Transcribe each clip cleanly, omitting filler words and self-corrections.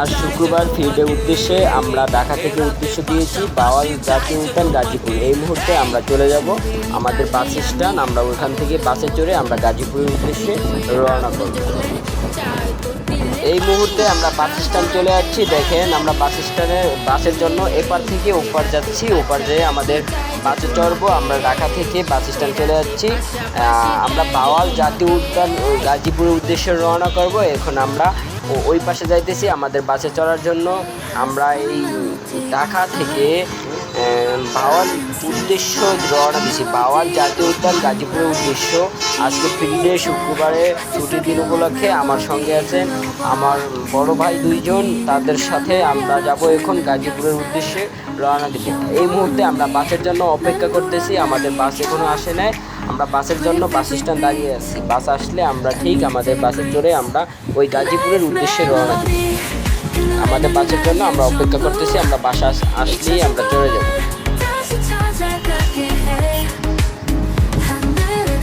আজ শুক্রবার ফিল্ডের উদ্দেশ্যে আমরা ঢাকা থেকে উদ্দেশ্য দিয়েছি বাওয়াল জাতীয় উদ্যান গাজীপুর। এই মুহূর্তে আমরা চলে যাব আমাদের বাস স্ট্যান্ড। আমরা ওখান থেকে বাসে চড়ে আমরা গাজীপুরের উদ্দেশ্যে রওনা করব। এই মুহূর্তে আমরা বাস স্ট্যান্ড চলে যাচ্ছি। দেখেন আমরা বাস স্ট্যান্ডে বাসের জন্য এপার থেকে ওপার যাচ্ছি। ওপার যেয়ে আমাদের বাসে চড়বো। আমরা ঢাকা থেকে বাস স্ট্যান্ড চলে যাচ্ছি। আমরা বাওয়াল জাতীয় উদ্যান গাজীপুরের উদ্দেশ্যে রওনা করব। এখন আমরা ওই পাশে যাইতেছি আমাদের বাসে চড়ার জন্য। আমরা এই ঢাকা থেকে বাওয়াল উদ্দেশ্য রওনা দিছি, বাওয়াল জাতীয় উদ্যান গাজীপুরের উদ্দেশ্য। আজকে ফ্রিডে শুক্রবারে ছুটির দিন উপলক্ষে আমার সঙ্গে আছেন আমার বড় ভাই দুইজন। তাদের সাথে আমরা যাব এখন গাজীপুরের উদ্দেশ্যে রওনা দিতে। এই মুহূর্তে আমরা বাসের জন্য অপেক্ষা করতেছি। আমাদের বাস এখনো আসে নাই। আমরা বাসের জন্য বাস স্ট্যান্ড দাঁড়িয়ে আছি। বাস আসলে আমরা ঠিক আমাদের বাসে চড়ে আমরা ওই গাজীপুরের উদ্দেশ্যে রওনা দিব। আমাদের বাসের জন্য আমরা অপেক্ষা করতেছি। আমরা বাসা আসলেই আমরা চলে যাব।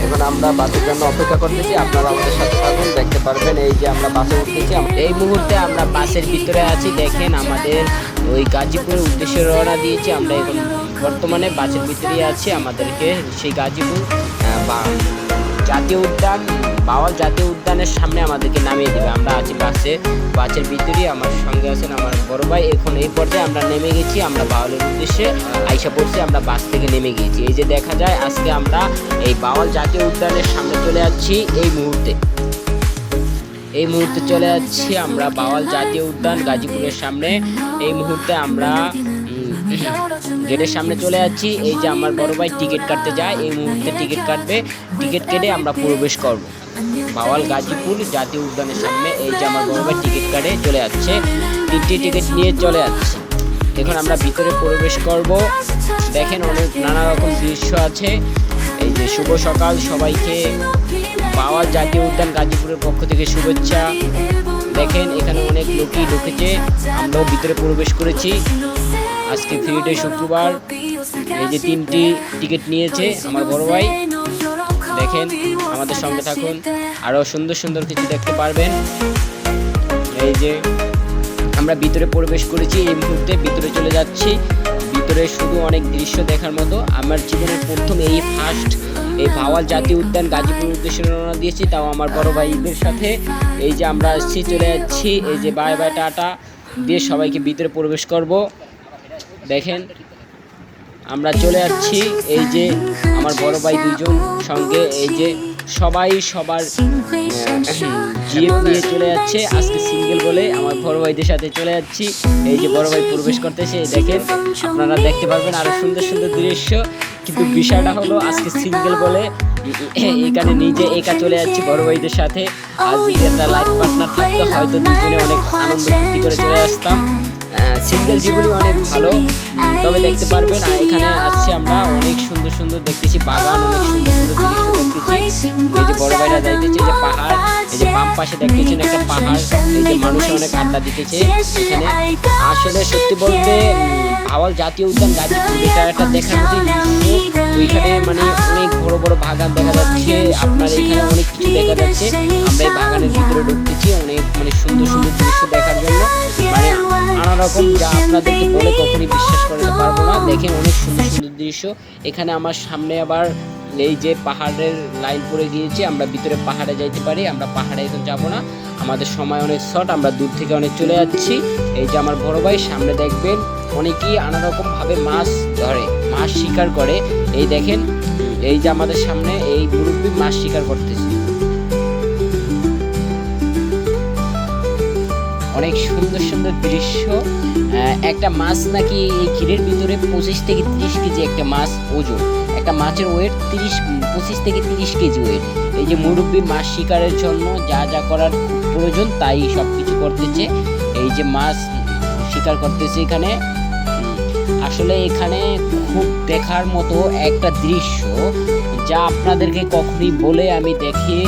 এখন আমরা বাসের জন্য অপেক্ষা করতেছি। আপনারা আমাদের সাথে থাকুন, দেখতে পারবেন। এই যে আমরা বাসে উঠতেছি। এই মুহূর্তে আমরা বাসের ভিতরে আছি। দেখেন আমাদের ওই গাজীপুরের উদ্দেশ্যে রওনা দিয়েছি। আমরা এখন বর্তমানে বাসের ভিতরেই আছি। আমাদেরকে সেই গাজীপুর জাতীয় উদ্যান বাওয়াল জাতীয় উদ্যানের সামনে আমাদেরকে নামিয়ে দেবে। আমরা আছি বাসের ভিতরেই। আমার সঙ্গে আছেন আমার বড় ভাই। এখন এই পর্যায়ে আমরা নেমে গেছি। আমরা বাওয়ালের উদ্দেশ্যে আইসা পড়ছি। আমরা বাস থেকে নেমে গিয়েছি। এই যে দেখা যায় আজকে আমরা এই বাওয়াল জাতীয় উদ্যানের সামনে চলে যাচ্ছি। এই মুহূর্তে চলে যাচ্ছি আমরা বাওয়াল জাতীয় উদ্যান গাজীপুরের সামনে। এই মুহূর্তে আমরা গেটের সামনে চলে যাচ্ছি। এই যে আমার বড় ভাই টিকিট কাটতে যায়। এই মুহূর্তে টিকিট কাটবে। টিকিট কেটে আমরা প্রবেশ করব বাওয়াল গাজীপুর জাতীয় উদ্যানের সামনে। এই যে আমার বড় ভাই টিকিট কাটে চলে যাচ্ছে। 3টি টিকিট নিয়ে চলে যাচ্ছে। এখন আমরা ভিতরে প্রবেশ করব। দেখেন অনেক নানা রকম দৃশ্য আছে। এই যে শুভ সকাল, সবাইকে বাওয়াল জাতীয় উদ্যান গাজীপুরের পক্ষ থেকে শুভেচ্ছা। দেখেন এখানে অনেক লোকই ঢুকেছে। আমরাও ভিতরে প্রবেশ করেছি। আজকে ফ্রিডে শুক্রবার। এই যে 3টি টিকিট নিয়েছে আমার বড় ভাই। দেখেন আমাদের সঙ্গে থাকুন, আরও সুন্দর সুন্দর কিছু দেখতে পারবেন। এই যে আমরা ভিতরে প্রবেশ করেছি। এই মুহূর্তে ভিতরে চলে যাচ্ছি। ভিতরে শুধু অনেক দৃশ্য দেখার মতো। আমার জীবনের প্রথম এই ফার্স্ট এই বাওয়াল জাতীয় উদ্যান গাজীপুর উদ্দেশ্যে রওনা দিয়েছি, তাও আমার বড় ভাইদের সাথে। এই যে আমরা আসছি, চলে যাচ্ছি। এই যে বাই বাই টাটা দিয়ে সবাইকে ভিতরে প্রবেশ করব। দেখেন আমরা চলে যাচ্ছি। এই যে আমার বড় ভাই দুজন সঙ্গে। এই যে সবাই সবার জিপ নিয়ে চলে যাচ্ছে। আজকে সিঙ্গেল বলে আমার বড় ভাইদের সাথে চলে যাচ্ছি। এই যে বড় ভাই প্রবেশ করতেছে। দেখেন আপনারা দেখতে পারবেন আরো সুন্দর সুন্দর দৃশ্য। কিন্তু বিষয়টা হলো আজকে সিঙ্গেল বলে এখানে নিজে একা চলে যাচ্ছি বড় ভাইদের সাথে। আজ যদি একটা লাইফ পার্টনার থাকতো হয়তো দুজনে অনেক আনন্দ ফুর্তি করে চলে আসতাম। সিঙ্গেল জীবনই অনেক ভালো। তবে দেখতে পারবেন এখানে আসছি আমরা, অনেক সুন্দর সুন্দর দেখতেছি বাগান, অনেক সুন্দর সুন্দর দৃশ্য দেখতেছি। এই যে বড় ভাইরা যাইতেছে, যে পাহাড়, এই যে বাম পাশে দেখতেছেন একটা পাহাড়। এই যে মানুষ অনেক আড্ডা দিতেছে এখানে। আসলে সত্যি বলতে বাওয়াল জাতীয় উদ্যান গাজীপুর এটা একটা দেখার মতো দৃশ্য। ওইখানে মানে অনেক বড় বড় বাগান দেখা যাচ্ছে। আপনার এখানে অনেক কিছু দেখা যাচ্ছে। আমরা এই বাগানের ভিতরে ঢুকতেছি অনেক মানে সুন্দর সুন্দর দৃশ্য দেখার জন্য। মানে নানা রকম যা আপনাদেরকে বলে কখনই বিশ্বাস করতে পারবো না। দেখেন অনেক সুন্দর সুন্দর দৃশ্য। এখানে আমার সামনে আবার এই যে পাহাড়ের লাইন পড়ে গিয়েছে। আমরা ভিতরে পাহাড়ে যাইতে পারি। আমরা পাহাড়ে এখন যাবো না, আমাদের সময় অনেক শর্ট। আমরা দূর থেকে অনেক চলে যাচ্ছি। এই যে আমার বড় ভাই সামনে দেখবেন অনেকেই নানা রকম ভাবে মাছ ধরে, মাছ শিকার করে। এই দেখেন এই যে আমাদের সামনে এই মুরব্বি মাছ শিকার করতেছে। অনেক সুন্দর সুন্দর দৃশ্য। একটা মাছ নাকি এই ঘিরের ভিতরে 25 থেকে 30 কেজি একটা মাছ ওজন। একটা মাছের ওয়েট 25 থেকে 30 কেজি ওয়েট। এই যে মুরব্বি মাছ শিকারের জন্য যা যা করার প্রয়োজন তাই সব কিছু করতেছে। এই যে মাছ শিকার করতেছে এখানে। আসলে এখানে খুব দেখার মতো একটা দৃশ্য, যা আপনাদেরকে কখনই বলে আমি দেখিয়ে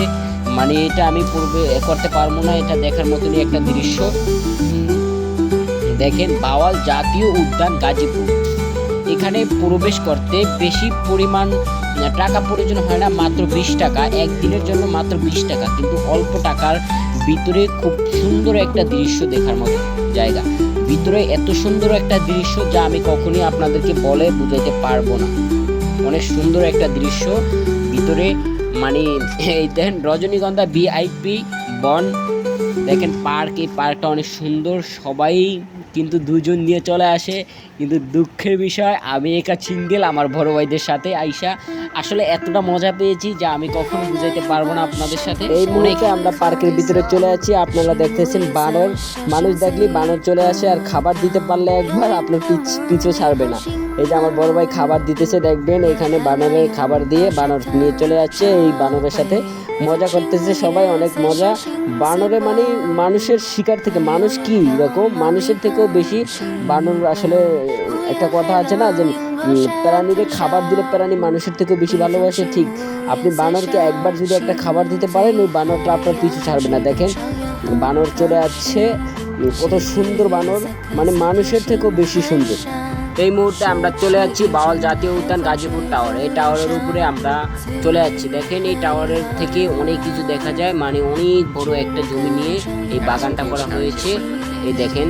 মানে এটা আমি পূর্বে করতে পারবো না। এটা দেখার মতনই একটা দৃশ্য। দেখেন বাওয়াল জাতীয় উদ্যান গাজীপুর। এখানে প্রবেশ করতে বেশি পরিমাণ টাকা প্রয়োজন হয় না, মাত্র 20 টাকা। একদিনের জন্য মাত্র 20 টাকা। কিন্তু অল্প টাকার ভিতরে খুব সুন্দর একটা দৃশ্য দেখার মতো জায়গা। ভিতরে এত সুন্দর একটা দৃশ্য যা আমি কখনোই আপনাদেরকে বলে বুঝাইতে পারবো না। অনেক সুন্দর একটা দৃশ্য ভিতরে, মানে এই দেখেন রজনীগন্ধা VIP বন, দেখেন পার্ক, এই পার্কটা অনেক সুন্দর। সবাই কিন্তু দুজন নিয়ে চলে আসে, কিন্তু দুঃখের বিষয় আমি একা সিঙ্গেল আমার বড় ভাইদের সাথে আইসা আসলে এতটা মজা পেয়েছি যা আমি কখনো বুঝাইতে পারবো না আপনাদের সাথে। এই মুহূর্তে আমরা পার্কের ভিতরে চলে আছি, আপনারা দেখতেছেন বানর, মানুষ দেখলেই বানর চলে আসে, আর খাবার দিতে পারলে একবার আপনার পিছু ছাড়বে না। এই যে আমার বড় ভাই খাবার দিতেছে, দেখবেন এখানে বানরের খাবার দিয়ে বানর নিয়ে চলে যাচ্ছে, এই বানরের সাথে মজা করতেছে সবাই, অনেক মজা। বানরে মানে মানুষের শিকার থেকে, মানুষ কি এরকম মানুষের থেকেও বেশি বানর আসলে, একটা কথা আছে না যে প্রাণীকে খাবার দিলে প্রাণী মানুষের থেকেও বেশি ভালোবাসে, ঠিক আপনি বানরকে একবার যদি একটা খাবার দিতে পারেন ওই বানরটা আপনার পিছু ছাড়বে না। দেখেন বানর চলে যাচ্ছে, কত সুন্দর বানর, মানে মানুষের থেকেও বেশি সুন্দর। এই মুহূর্তে আমরা চলে যাচ্ছি বাওয়াল জাতীয় উদ্যান গাজীপুর টাওয়ার। এই টাওয়ারের উপরে আমরা চলে যাচ্ছি। দেখেন এই টাওয়ারের থেকে অনেক কিছু দেখা যায়, মানে অনেক বড় একটা জমি নিয়ে এই বাগানটা করা হয়েছে। এই দেখেন